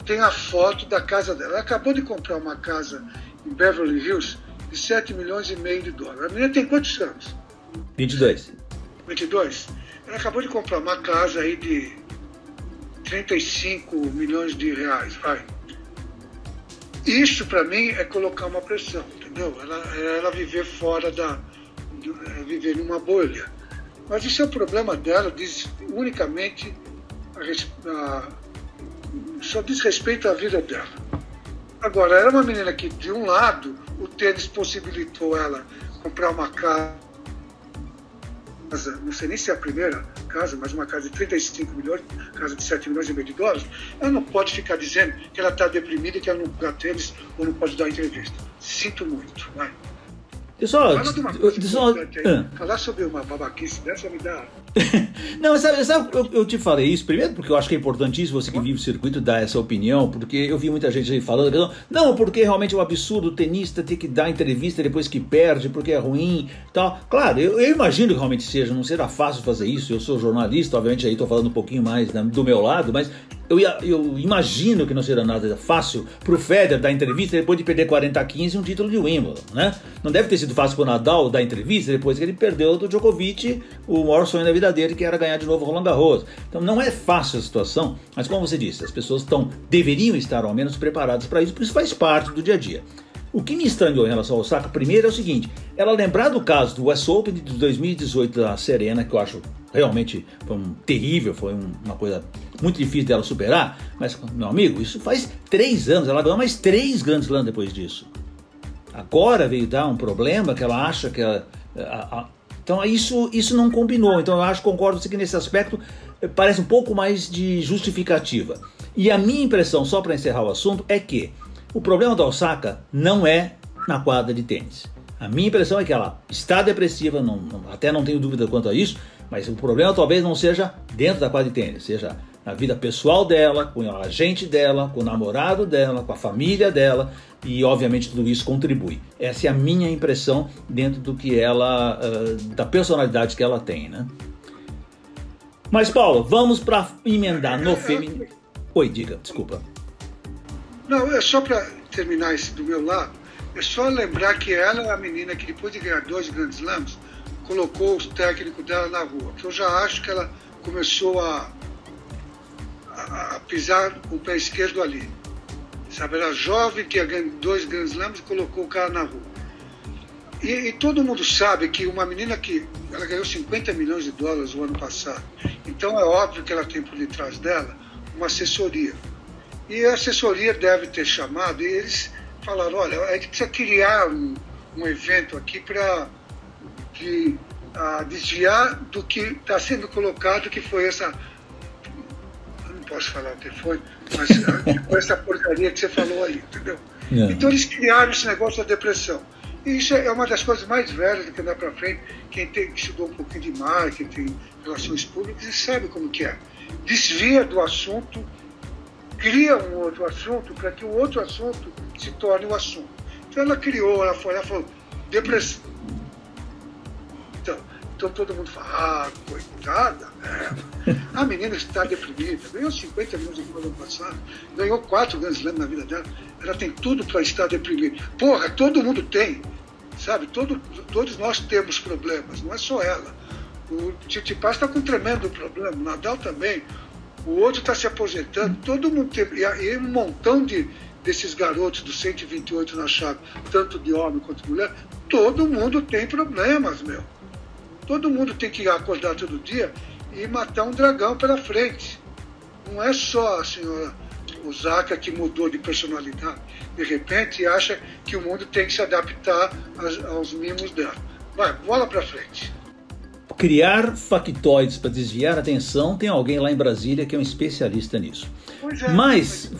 tem a foto da casa dela. Ela acabou de comprar uma casa em Beverly Hills de 7 milhões e meio de dólares. A menina tem quantos anos? 22. 22? Ela acabou de comprar uma casa aí de 35 milhões de reais, vai. Isso, para mim, é colocar uma pressão, entendeu? Ela viver fora viver numa bolha. Mas isso é o problema dela, diz unicamente só diz respeito à vida dela. Agora, era uma menina que, de um lado, o tênis possibilitou ela comprar uma casa, não sei nem se é a primeira casa, mas uma casa de 35 milhões, casa de 7 milhões e meio de dólares. Ela não pode ficar dizendo que ela está deprimida e que ela não dá tênis ou não pode dar entrevista. Sinto muito, né? Fala de uma coisa importante aí. Falar sobre uma babaquice dessa me dá... Não, sabe, eu te falei isso primeiro porque eu acho que é importantíssimo você que vive o circuito dar essa opinião, porque eu vi muita gente aí falando, não, porque realmente é um absurdo o tenista ter que dar entrevista depois que perde, porque é ruim, tal. Claro, eu imagino que realmente seja, não será fácil fazer isso, eu sou jornalista, obviamente aí estou falando um pouquinho mais do meu lado, mas eu imagino que não será nada fácil pro Federer dar entrevista depois de perder 40-15 um título de Wimbledon, né? Não deve ter sido fácil pro Nadal dar entrevista depois que ele perdeu do Djokovic, o maior sonho da vida dele, que era ganhar de novo Roland Garros. Então não é fácil a situação, mas como você disse, as pessoas deveriam estar ao menos preparadas para isso, por isso faz parte do dia a dia. O que me estranhou em relação ao Osaka, primeiro, é o seguinte, ela lembrar do caso do US Open de 2018 da Serena, que eu acho realmente terrível, foi uma coisa muito difícil dela superar, mas, meu amigo, isso faz 3 anos, ela ganhou mais 3 Grand Slam depois disso. Agora veio dar um problema que ela acha que então isso não combinou. Então eu concordo que nesse aspecto parece um pouco mais de justificativa. E a minha impressão, só para encerrar o assunto, é que o problema da Osaka não é na quadra de tênis. A minha impressão é que ela está depressiva, até não tenho dúvida quanto a isso, mas o problema talvez não seja dentro da quadra de tênis, seja na vida pessoal dela, com a agente dela, com o namorado dela, com a família dela, e obviamente tudo isso contribui. Essa é a minha impressão dentro do que ela, da personalidade que ela tem, né? Mas Paulo, vamos para emendar no feminino. Oi, diga, desculpa. Não, é só para terminar isso do meu lado, é só lembrar que ela é a menina que depois de ganhar 2 Grand Slams, colocou os técnicos dela na rua, que eu já acho que ela começou a pisar com o pé esquerdo ali. Sabe, era jovem, tinha ganho 2 Grand Slams e colocou o cara na rua. E todo mundo sabe que uma menina que ela ganhou 50 milhões de dólares o ano passado, então é óbvio que ela tem por detrás dela uma assessoria. E a assessoria deve ter chamado, e eles falaram, olha, a gente precisa criar um evento aqui para desviar do que está sendo colocado, que foi essa... Eu não posso falar o que foi, mas foi essa porcaria que você falou aí, entendeu? Então eles criaram esse negócio da depressão. E isso é uma das coisas mais velhas do que andar para frente. Quem estudou um pouquinho de marketing, relações públicas, e sabe como que é. Desvia do assunto, cria um outro assunto para que o outro assunto se torne o assunto. Então ela criou, ela falou, depressão. Então todo mundo fala, coitada, a menina está deprimida, ganhou 50 milhões de dólares no ano passado, ganhou 4 Grand Slams na vida dela, ela tem tudo para estar deprimida. Porra, todo mundo tem, sabe? Todos nós temos problemas, não é só ela. O Tsitsipas está com um tremendo problema, o Nadal também, o outro está se aposentando, todo mundo tem, e um montão desses garotos do 128 na chave, tanto de homem quanto de mulher, todo mundo tem problemas, meu. Todo mundo tem que acordar todo dia e matar um dragão pela frente. Não é só a senhora Osaka que mudou de personalidade, de repente, e acha que o mundo tem que se adaptar aos mimos dela. Vai, bola pra frente. Criar factoides para desviar a atenção, tem alguém lá em Brasília que é um especialista nisso. Pois é. Mas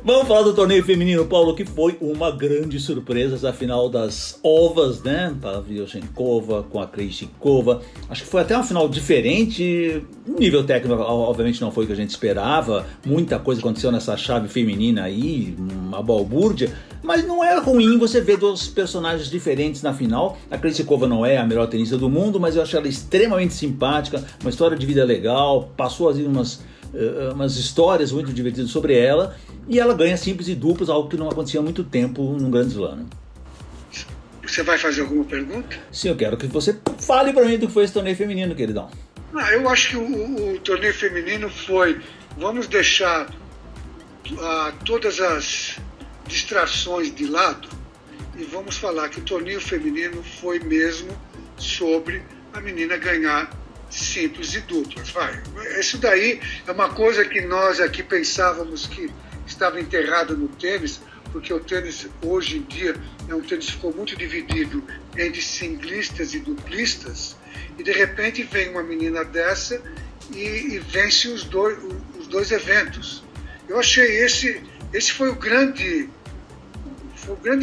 vamos falar do torneio feminino, Paulo, que foi uma grande surpresa, a final das ovas, né? Pavlyuchenkova com a Krejcikova. Acho que foi até uma final diferente. O nível técnico, obviamente, não foi o que a gente esperava. Muita coisa aconteceu nessa chave feminina aí, uma balbúrdia. Mas não é ruim você ver 2 personagens diferentes na final. A Krejcikova não é a melhor tenista do mundo, mas eu achei ela extremamente simpática, uma história de vida legal, passou assim umas histórias muito divertidas sobre ela, e ela ganha simples e duplos, algo que não acontecia há muito tempo num Grand Slam. Você vai fazer alguma pergunta? Sim, eu quero que você fale para mim do que foi esse torneio feminino, queridão. Eu acho que o torneio feminino foi, vamos deixar todas as distrações de lado e vamos falar que o torneio feminino foi mesmo sobre a menina ganhar simples e duplas. Isso daí é uma coisa que nós aqui pensávamos que estava enterrado no tênis, porque o tênis hoje em dia é um tênis que ficou muito dividido entre singlistas e duplistas, e de repente vem uma menina dessa e vence os dois eventos. Eu achei esse foi o grande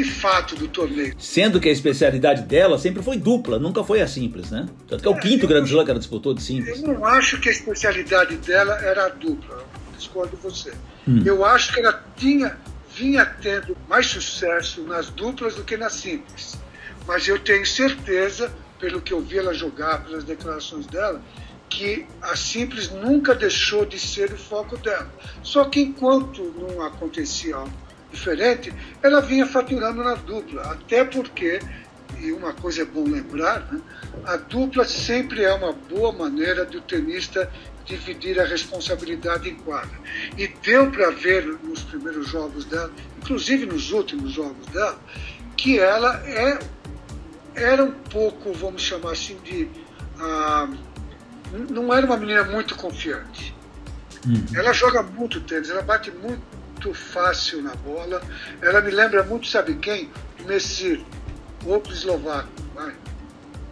fato do torneio. Sendo que a especialidade dela sempre foi dupla, nunca foi a simples, né? Tanto que é o quinto Grand Slam que ela disputou de simples. Eu não acho que a especialidade dela era a dupla, discordo de você. Eu acho que ela vinha tendo mais sucesso nas duplas do que nas simples. Mas eu tenho certeza, pelo que eu vi ela jogar, pelas declarações dela, que a simples nunca deixou de ser o foco dela. Só que enquanto não acontecia algo diferente, ela vinha faturando na dupla, até porque, e uma coisa é bom lembrar, né, a dupla sempre é uma boa maneira do tenista dividir a responsabilidade em quadra. E deu para ver nos primeiros jogos dela, inclusive nos últimos jogos dela, que ela era um pouco, vamos chamar assim, não era uma menina muito confiante. Ela joga muito tênis, ela bate muito fácil na bola. Ela me lembra muito, sabe quem? Messir, outro eslovaco.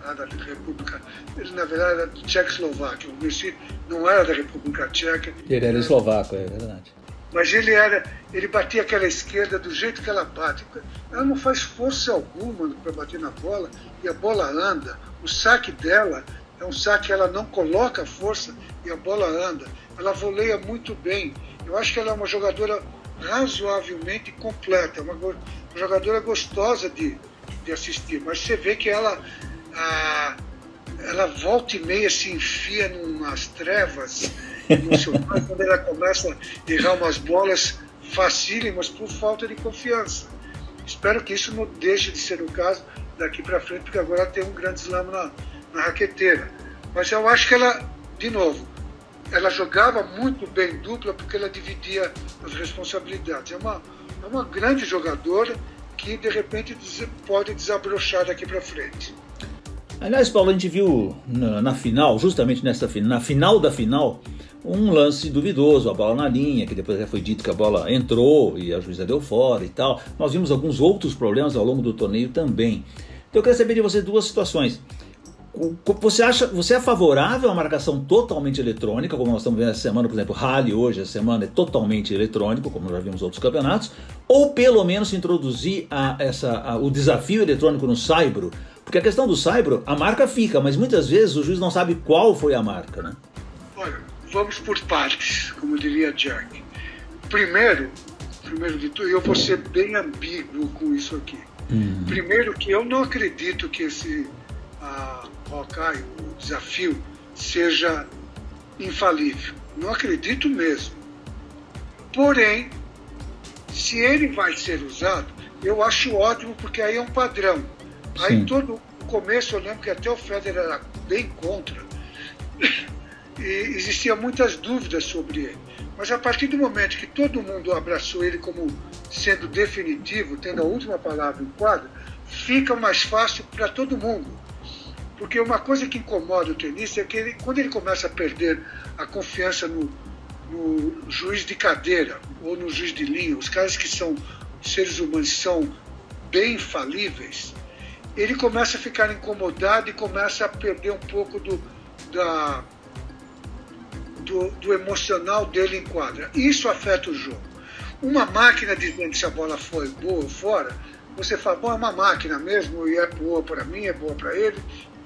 lá da República, ele na verdade era da Tchecoslováquia, o Messi não era da República Tcheca. Ele era eslovaco, é verdade. Mas ele batia aquela esquerda do jeito que ela bate. Ela não faz força alguma para bater na bola e a bola anda. O saque dela é um saque que ela não coloca força e a bola anda. Ela voleia muito bem. Eu acho que ela é uma jogadora razoavelmente completa, uma jogadora gostosa de assistir. Mas você vê que ela volta e meia se enfia numas trevas emocionais quando ela começa a errar umas bolas facílimas por falta de confiança. Espero que isso não deixe de ser o caso daqui para frente, porque agora ela tem um grande slam na raqueteira. Mas eu acho que ela, de novo, ela jogava muito bem dupla porque ela dividia as responsabilidades. É uma grande jogadora que, de repente, pode desabrochar daqui para frente. Aliás, Paulo, a gente viu na final, justamente na final da final, um lance duvidoso, a bola na linha, que depois foi dito que a bola entrou e a juíza deu fora e tal. Nós vimos alguns outros problemas ao longo do torneio também. Então eu queria saber de você duas situações. Você é favorável à marcação totalmente eletrônica, como nós estamos vendo essa semana, por exemplo, Rally hoje, essa semana é totalmente eletrônico, como já vimos em outros campeonatos, ou pelo menos introduzir o desafio eletrônico no saibro? Porque a questão do saibro, a marca fica, mas muitas vezes o juiz não sabe qual foi a marca, né? Olha, vamos por partes, como diria Jack. Primeiro de tudo, eu vou ser bem ambíguo com isso aqui. Primeiro que eu não acredito que esse Hawkeye, o desafio, seja infalível. Não acredito mesmo. Porém, se ele vai ser usado, eu acho ótimo, porque aí é um padrão. Sim. Aí todo o começo, eu lembro que até o Federer era bem contra, e existiam muitas dúvidas sobre ele. Mas a partir do momento que todo mundo abraçou ele como sendo definitivo, tendo a última palavra em quadra, fica mais fácil para todo mundo. Porque uma coisa que incomoda o tenista é que quando ele começa a perder a confiança no juiz de cadeira ou no juiz de linha, os caras que são seres humanos, são bem falíveis, ele começa a ficar incomodado e começa a perder um pouco do emocional dele em quadra. Isso afeta o jogo. Uma máquina dizendo se a bola foi boa ou fora, você fala, bom, é uma máquina mesmo e é boa para mim, é boa para ele,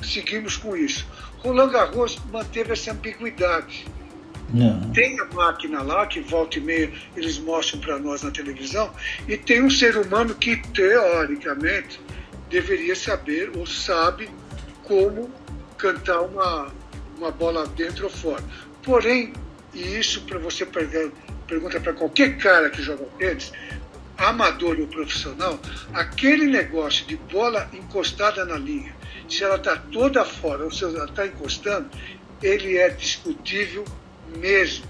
seguimos com isso. Roland Garros manteve essa ambiguidade. Não. Tem a máquina lá, que volta e meia eles mostram para nós na televisão, e tem um ser humano que, teoricamente, deveria saber ou sabe como cantar uma bola dentro ou fora. Porém, e isso para você pergunta para qualquer cara que joga tênis, amador ou profissional, aquele negócio de bola encostada na linha, se ela está toda fora ou se ela está encostando, ele é discutível mesmo.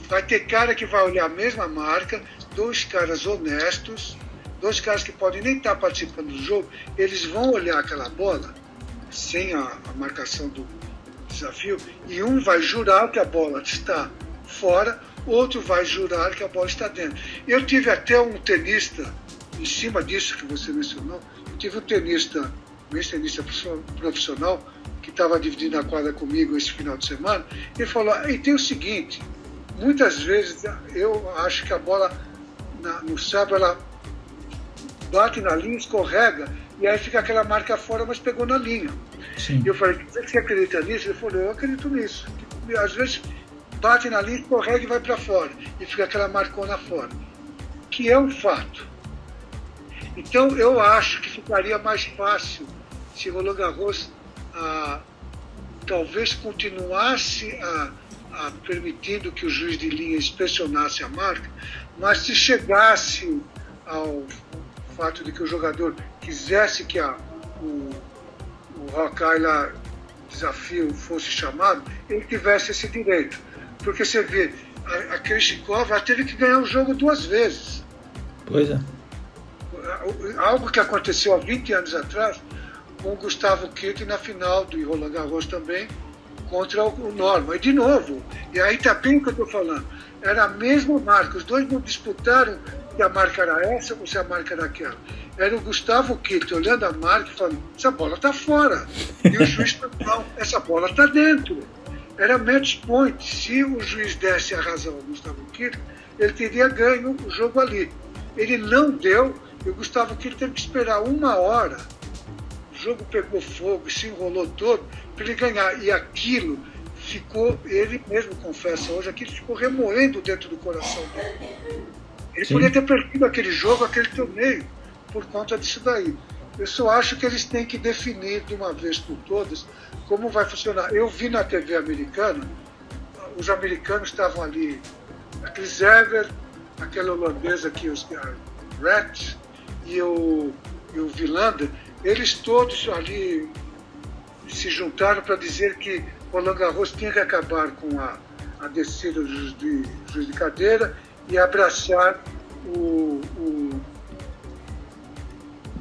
Vai ter cara que vai olhar a mesma marca, dois caras honestos, dois caras que podem nem estar participando do jogo, eles vão olhar aquela bola sem a marcação do desafio, e um vai jurar que a bola está fora, outro vai jurar que a bola está dentro. Eu tive até um tenista, em cima disso que você mencionou, eu tive um tenista profissional que estava dividindo a quadra comigo esse final de semana, ele falou, e tem o seguinte, muitas vezes eu acho que a bola no sábado ela bate na linha, escorrega, e aí fica aquela marca fora, mas pegou na linha. Sim. E eu falei, você acredita nisso? Ele falou, eu acredito nisso. Que, às vezes bate na linha, escorrega e vai para fora, e fica aquela marcona fora, que é um fato. Então eu acho que ficaria mais fácil se Roland Garros talvez continuasse permitindo que o juiz de linha inspecionasse a marca, mas se chegasse ao fato de que o jogador quisesse que o Hawkeye lá, desafio fosse chamado, ele tivesse esse direito. Porque você vê, a Krejcikova teve que ganhar o jogo 2 vezes. Pois é. Algo que aconteceu há 20 anos atrás com o Gustavo Kirten na final do Roland Garros também, contra o Norman. E de novo, e aí está bem o que eu estou falando, era a mesma marca, os dois não disputaram se a marca era essa ou se a marca era aquela. Era o Gustavo Kirten olhando a marca e falando, essa bola está fora. E o juiz falou, não, essa bola está dentro. Era match point. Se o juiz desse a razão ao Gustavo Kirten, ele teria ganho o jogo ali. Ele não deu, e o Gustavo Kirten teve que esperar 1 hora. O jogo pegou fogo e se enrolou todo para ele ganhar. E aquilo ficou, ele mesmo confessa hoje, aquilo ficou remoendo dentro do coração dele. Ele podia ter perdido aquele jogo, aquele torneio, por conta disso daí. Eu só acho que eles têm que definir de uma vez por todas como vai funcionar. Eu vi na TV americana, os americanos estavam ali, a Chris Evert, aquela holandesa aqui, os Rat e o Wilander, eles todos ali se juntaram para dizer que Roland Garros tinha que acabar com a descida do juiz de cadeira e abraçar o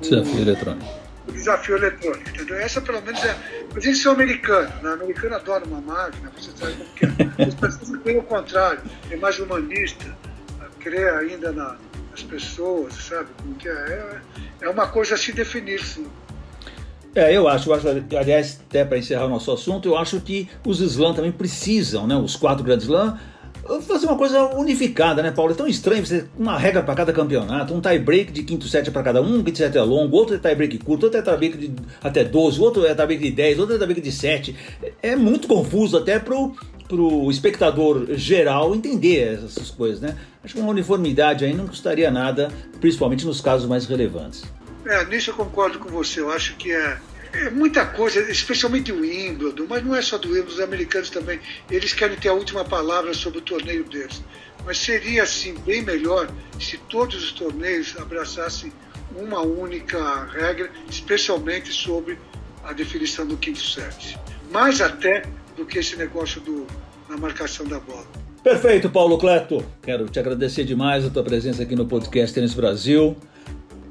desafio eletrônico. O desafio eletrônico, entendeu? Essa pelo menos é. Mas eles são americanos, né? O americano adora uma máquina, você sabe como que é. Os franceses têm o contrário, é mais humanista, crê ainda nas pessoas, sabe? Como que é? É uma coisa a se definir, sim. Eu acho, aliás, até para encerrar o nosso assunto, eu acho que os slams também precisam, né? Os 4 grandes slams, fazer uma coisa unificada, né, Paulo? É tão estranho você ter uma regra para cada campeonato, um tie-break de quinto set para cada um quinto set é longo, outro é tie-break curto, outro é tie-break de até 12, outro é tie-break de 10, outro é tie-break de 7. É muito confuso até pro espectador geral entender essas coisas, né? Acho que uma uniformidade aí não custaria nada, principalmente nos casos mais relevantes. Nisso eu concordo com você. Eu acho que é muita coisa, especialmente o Wimbledon, mas não é só do Wimbledon, os americanos também, eles querem ter a última palavra sobre o torneio deles. Mas seria, assim, bem melhor se todos os torneios abraçassem uma única regra, especialmente sobre a definição do quinto set. Mais até do que esse negócio na marcação da bola. Perfeito, Paulo Cleto. Quero te agradecer demais a tua presença aqui no podcast Tênis Brasil.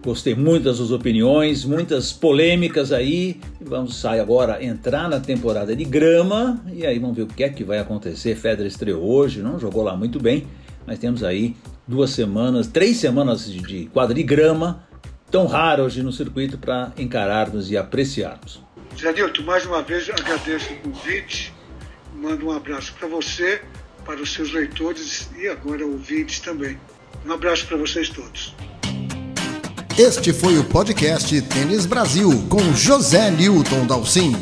Gostei muito das suas opiniões, muitas polêmicas aí. Vamos agora entrar na temporada de grama e aí vamos ver o que é que vai acontecer. Federer estreou hoje, não jogou lá muito bem, mas temos aí 3 semanas de quadra de grama, tão raro hoje no circuito, para encararmos e apreciarmos. Zé Nilton, mais uma vez agradeço o convite, mando um abraço para você, para os seus leitores e agora ouvintes também. Um abraço para vocês todos. Este foi o podcast Tênis Brasil com José Nilton Dalcin.